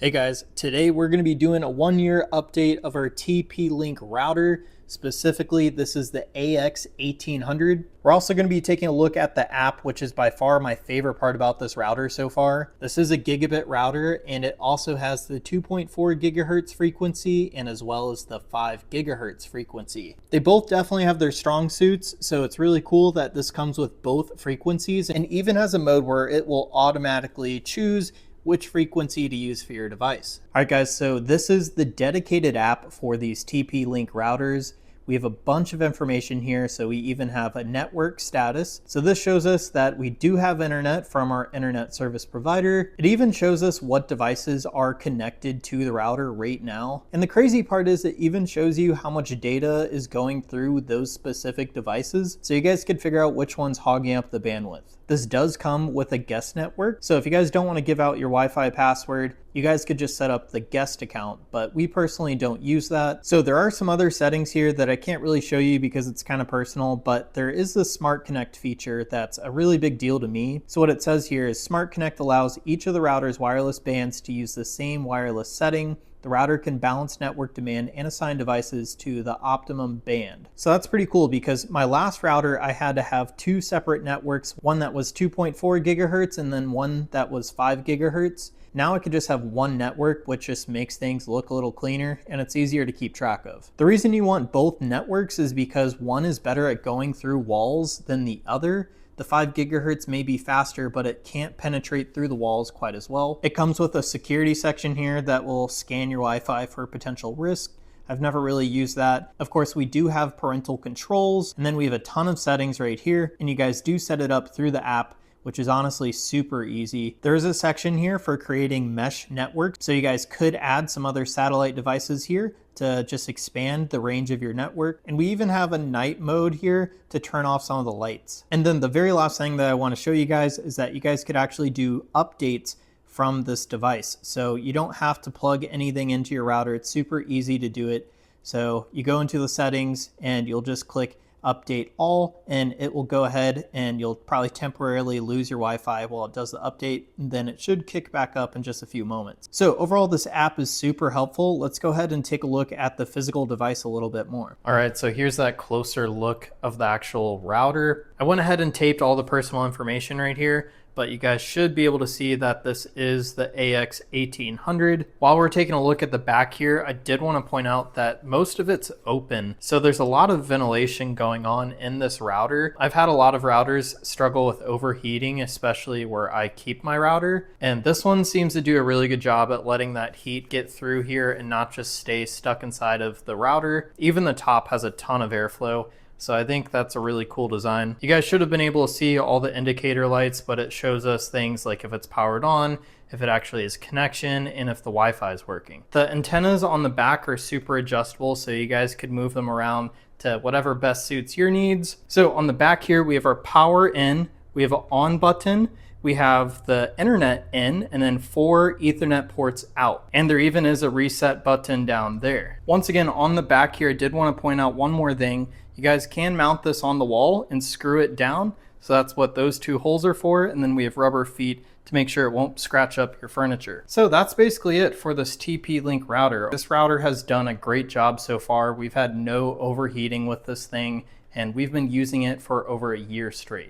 Hey guys, today we're going to be doing a 1-year update of our TP-Link router. Specifically, this is the AX1800. We're also going to be taking a look at the app, which is by far my favorite part about this router so far. This is a gigabit router, and it also has the 2.4 gigahertz frequency and as well as the 5 gigahertz frequency. They both definitely have their strong suits, so it's really cool that this comes with both frequencies and even has a mode where it will automatically choose which frequency to use for your device. All right guys, so this is the dedicated app for these TP-Link routers. We have a bunch of information here, so we even have a network status. So this shows us that we do have internet from our internet service provider. It even shows us what devices are connected to the router right now. And the crazy part is it even shows you how much data is going through those specific devices, so you guys could figure out which one's hogging up the bandwidth. This does come with a guest network, so if you guys don't want to give out your Wi-Fi password, you guys could just set up the guest account, but we personally don't use that. So there are some other settings here that I can't really show you because it's kind of personal, but there is the Smart Connect feature that's a really big deal to me. So what it says here is Smart Connect allows each of the router's wireless bands to use the same wireless setting. The router can balance network demand and assign devices to the optimum band. So that's pretty cool because my last router, I had to have two separate networks, one that was 2.4 gigahertz and then one that was 5 gigahertz. Now I could just have one network, which just makes things look a little cleaner and it's easier to keep track of. The reason you want both networks is because one is better at going through walls than the other. The 5 gigahertz may be faster, but it can't penetrate through the walls quite as well. It comes with a security section here that will scan your Wi-Fi for potential risk. I've never really used that. Of course, we do have parental controls, and then we have a ton of settings right here, and you guys do set it up through the app, which is honestly super easy. There is a section here for creating mesh networks, so you guys could add some other satellite devices here to just expand the range of your network. And we even have a night mode here to turn off some of the lights. And then the very last thing that I want to show you guys is that you guys could actually do updates from this device. So you don't have to plug anything into your router. It's super easy to do it. So you go into the settings and you'll just click update all, and it will go ahead and you'll probably temporarily lose your Wi-Fi while it does the update, and then it should kick back up in just a few moments. So overall, this app is super helpful. Let's go ahead and take a look at the physical device a little bit more. All right, so here's that closer look of the actual router. I went ahead and taped all the personal information right here, but you guys should be able to see that this is the AX1800. While we're taking a look at the back here, I did want to point out that most of it's open. So there's a lot of ventilation going on in this router. I've had a lot of routers struggle with overheating, especially where I keep my router. And this one seems to do a really good job at letting that heat get through here and not just stay stuck inside of the router. Even the top has a ton of airflow. So I think that's a really cool design. You guys should have been able to see all the indicator lights, but it shows us things like if it's powered on, if it actually is connection, and if the Wi-Fi is working. The antennas on the back are super adjustable, so you guys could move them around to whatever best suits your needs. So on the back here, we have our power in, we have an on button, we have the internet in, and then 4 Ethernet ports out. And there even is a reset button down there. Once again, on the back here, I did want to point out one more thing. You guys can mount this on the wall and screw it down. So that's what those two holes are for. And then we have rubber feet to make sure it won't scratch up your furniture. So that's basically it for this TP-Link router. This router has done a great job so far. We've had no overheating with this thing, and we've been using it for over a year straight.